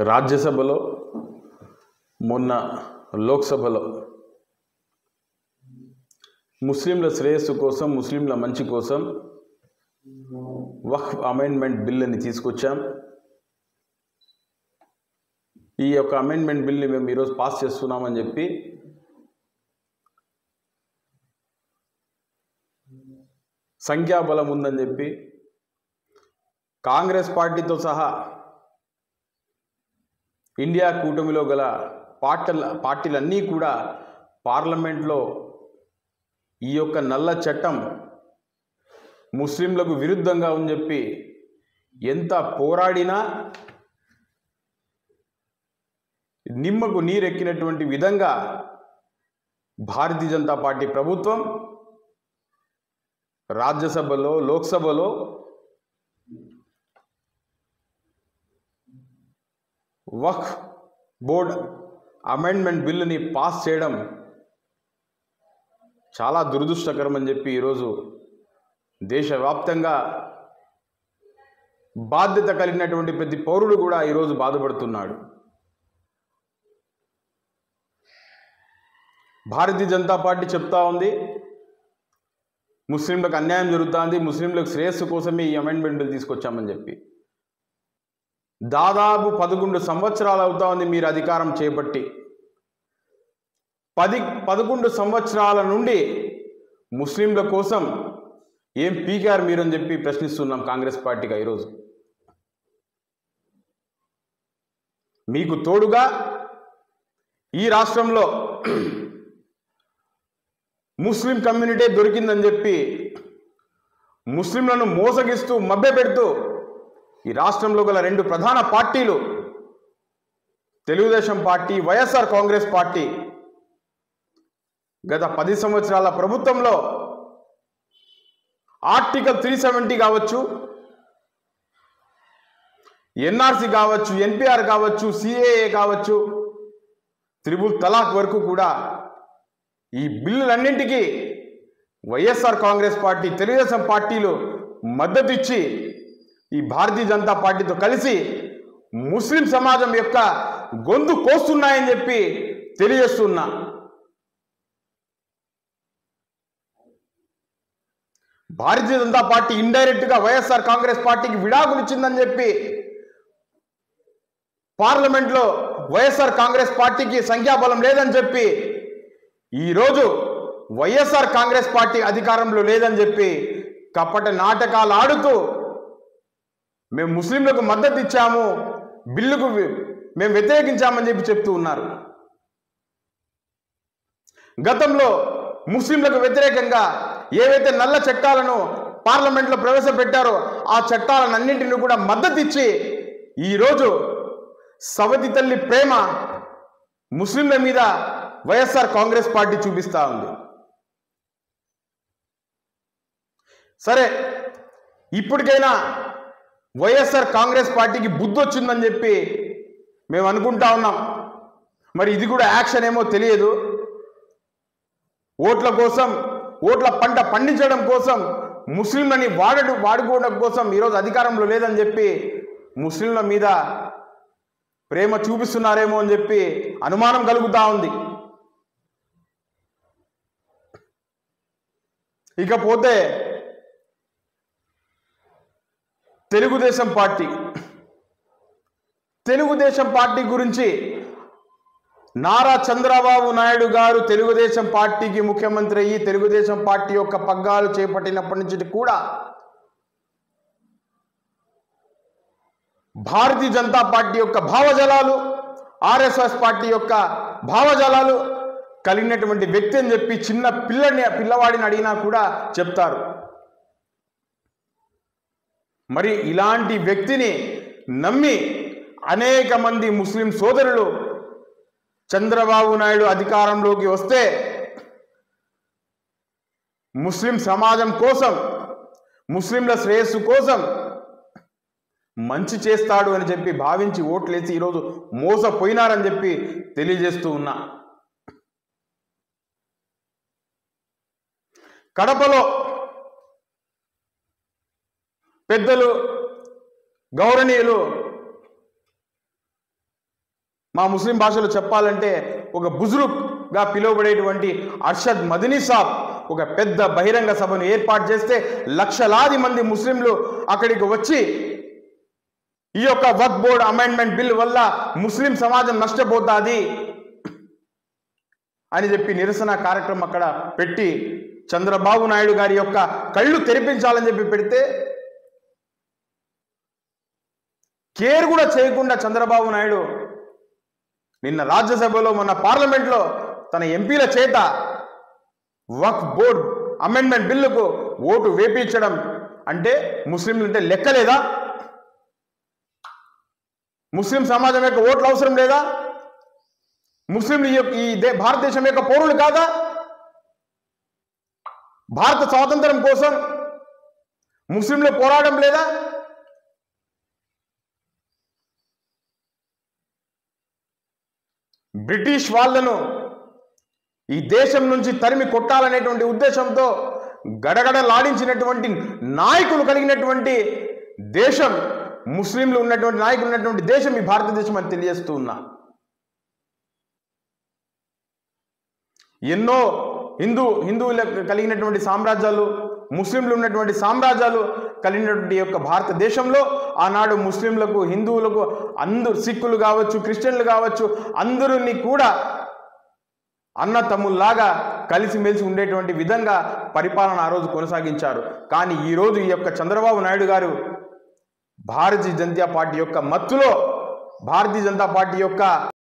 రాజ్యసభలో మొన్న లోక్సభలో ముస్లింల శ్రేయస్సు కోసం, ముస్లింల మంచి కోసం వక్ఫ్ అమెండ్మెంట్ బిల్లుని తీసుకొచ్చాం. ఈ యొక్క అమెండ్మెంట్ బిల్ని మేము ఈరోజు పాస్ చేస్తున్నామని చెప్పి సంఖ్యాబలం ఉందని చెప్పి కాంగ్రెస్ పార్టీతో సహా ఇండియా కూటమిలో గల పార్టీలన్నీ కూడా పార్లమెంట్లో ఈ యొక్క నల్ల చట్టం ముస్లింలకు విరుద్ధంగా అని చెప్పి ఎంత పోరాడినా నిమ్మకు నీరెక్కినటువంటి విధంగా భారతీయ జనతా పార్టీ ప్రభుత్వం రాజ్యసభలో, లోక్సభలో వక్ఫ్ బోర్డ్ అమెండ్మెంట్ బిల్లుని పాస్ చేయడం చాలా దురదృష్టకరం అని చెప్పి ఈరోజు దేశవ్యాప్తంగా బాధ్యత కలిగినటువంటి ప్రతి పౌరుడు కూడా ఈరోజు బాధపడుతున్నాడు. భారతీయ జనతా పార్టీ చెప్తా ఉంది ముస్లింలకు అన్యాయం జరుగుతుంది, ముస్లింలకు శ్రేయస్సు కోసమే ఈ అమెండ్మెంట్ బిల్ తీసుకొచ్చామని చెప్పి. దాదాపు 11 సంవత్సరాలు అవుతా ఉంది మీరు అధికారం చేపట్టి. 11 సంవత్సరాల నుండి ముస్లింల కోసం ఏం పీకారు మీరు అని చెప్పి ప్రశ్నిస్తున్నాం కాంగ్రెస్ పార్టీగా ఈరోజు. మీకు తోడుగా ఈ రాష్ట్రంలో ముస్లిం కమ్యూనిటీ దొరికిందని చెప్పి ముస్లింలను మోసగిస్తూ మభ్యపెడుతూ ఈ రాష్ట్రంలో గల 2 ప్రధాన పార్టీలు తెలుగుదేశం పార్టీ, వైఎస్ఆర్ కాంగ్రెస్ పార్టీ గత 10 సంవత్సరాల ప్రభుత్వంలో ఆర్టికల్ 370 కావచ్చు, ఎన్ఆర్సీ కావచ్చు, ఎన్పిఆర్ కావచ్చు, సిఏఏ కావచ్చు, త్రిపుల్ తలాక్ వరకు కూడా ఈ బిల్లులన్నింటికీ వైఎస్ఆర్ కాంగ్రెస్ పార్టీ, తెలుగుదేశం పార్టీలు మద్దతు ఇచ్చి ఈ భారతీయ జనతా పార్టీతో కలిసి ముస్లిం సమాజం యొక్క గొంతు కోస్తున్నాయని చెప్పి తెలియజేస్తున్నా. భారతీయ జనతా పార్టీ ఇండైరెక్ట్గా వైఎస్ఆర్ కాంగ్రెస్ పార్టీకి విడాకులు ఇచ్చిందని చెప్పి పార్లమెంట్లో వైఎస్ఆర్ కాంగ్రెస్ పార్టీకి సంఖ్యాబలం లేదని చెప్పి ఈరోజు వైఎస్ఆర్ కాంగ్రెస్ పార్టీ అధికారంలో లేదని చెప్పి కపట నాటకాలు ఆడుతూ మేము ముస్లింలకు మద్దతు ఇచ్చాము, బిల్లుకు మేము వ్యతిరేకించామని చెప్పి చెప్తూ ఉన్నారు. గతంలో ముస్లింలకు వ్యతిరేకంగా ఏవైతే నల్ల చట్టాలను పార్లమెంట్లో ప్రవేశపెట్టారో ఆ చట్టాలన్నింటినీ కూడా మద్దతు ఇచ్చి ఈరోజు సవతి తల్లి ప్రేమ ముస్లింల మీద వైఎస్ఆర్ కాంగ్రెస్ పార్టీ చూపిస్తూ ఉంది. సరే, ఇప్పటికైనా వైఎస్ఆర్ కాంగ్రెస్ పార్టీకి బుద్ధి వచ్చిందని చెప్పి మేము అనుకుంటా ఉన్నాం. మరి ఇది కూడా యాక్షన్ ఏమో తెలియదు. ఓట్ల కోసం, ఓట్ల పంట పండించడం కోసం, ముస్లింలని వాడుకోవడం కోసం ఈరోజు అధికారంలో లేదని చెప్పి ముస్లింల మీద ప్రేమ చూపిస్తున్నారేమో అని చెప్పి అనుమానం కలుగుతూ ఉంది. ఇకపోతే తెలుగుదేశం పార్టీ గురించి నారా చంద్రబాబు నాయుడు గారు తెలుగుదేశం పార్టీకి ముఖ్యమంత్రి అయ్యి తెలుగుదేశం పార్టీ యొక్క పగ్గాలు చేపట్టినప్పటి నుంచి కూడా భారతీయ జనతా పార్టీ యొక్క భావజాలాలు, ఆర్ఎస్ఎస్ పార్టీ యొక్క భావజాలాలు కలిగినటువంటి వ్యక్తి అని చెప్పి చిన్న పిల్లవాడిని అడిగినా కూడా చెప్తారు. మరి ఇలాంటి వ్యక్తిని నమ్మి అనేక మంది ముస్లిం సోదరులు చంద్రబాబు నాయుడు అధికారంలోకి వస్తే ముస్లిం సమాజం కోసం, ముస్లింల శ్రేయస్సు కోసం మంచి చేస్తాడు అని చెప్పి భావించి ఓట్లేసి ఈరోజు మోసపోయినారని చెప్పి తెలియజేస్తూ ఉన్నా. కడపలో పెద్దలు, గౌరవనీయులు మా ముస్లిం భాషలో చెప్పాలంటే ఒక బుజురుగ్గా పిలువబడేటువంటి అర్షద్ మదనీ సాబ్ ఒక పెద్ద బహిరంగ సభను ఏర్పాటు చేస్తే లక్షలాది మంది ముస్లింలు అక్కడికి వచ్చి ఈ యొక్క వక్ఫ్ బోర్డ్ అమెండ్మెంట్ బిల్ వల్ల ముస్లిం సమాజం నష్టపోతుంది అని చెప్పి నిరసన కార్యక్రమం అక్కడ పెట్టి చంద్రబాబు నాయుడు గారి యొక్క కళ్ళు తెరిపించాలని చెప్పి పెడితే కేర్ కూడా చేయకుండా చంద్రబాబు నాయుడు నిన్న రాజ్యసభలో మొన్న పార్లమెంట్లో తన ఎంపీల చేత వక్ఫ్ బోర్డ్ అమెండ్మెంట్ బిల్లుకు ఓటు వేపించడం అంటే ముస్లింలు అంటే లెక్కలేదా? ముస్లిం సమాజం యొక్క ఓట్లు అవసరం లేదా? ముస్లింలు ఈ భారతదేశం యొక్క పౌరులు కాదా? భారత స్వాతంత్రం కోసం ముస్లింలు పోరాటం లేదా? బ్రిటిష్ వాళ్ళను ఈ దేశం నుంచి తరిమి కొట్టాలనేటువంటి ఉద్దేశంతో గడగడలాడించినటువంటి నాయకులు కలిగినటువంటి దేశం, ముస్లింలు ఉన్నటువంటి నాయకులు ఉన్నటువంటి దేశం ఈ భారతదేశం అని తెలియజేస్తూ ఉన్నా. ఎన్నో హిందువులకు కలిగినటువంటి సామ్రాజ్యాలు, ముస్లింలు ఉన్నటువంటి సామ్రాజ్యాలు కలిగినటువంటి యొక్క భారతదేశంలో ఆనాడు ముస్లింలకు, హిందువులకు, అందరూ సిక్కులు కావచ్చు, క్రిస్టియన్లు కావచ్చు, అందరినీ కూడా అన్న తమ్ముల్లాగా కలిసిమెలిసి ఉండేటువంటి విధంగా పరిపాలన ఆ రోజు కొనసాగించారు. కానీ ఈరోజు ఈ యొక్క చంద్రబాబు నాయుడు గారు భారతీయ జనతా పార్టీ యొక్క మత్తులో, భారతీయ జనతా పార్టీ యొక్క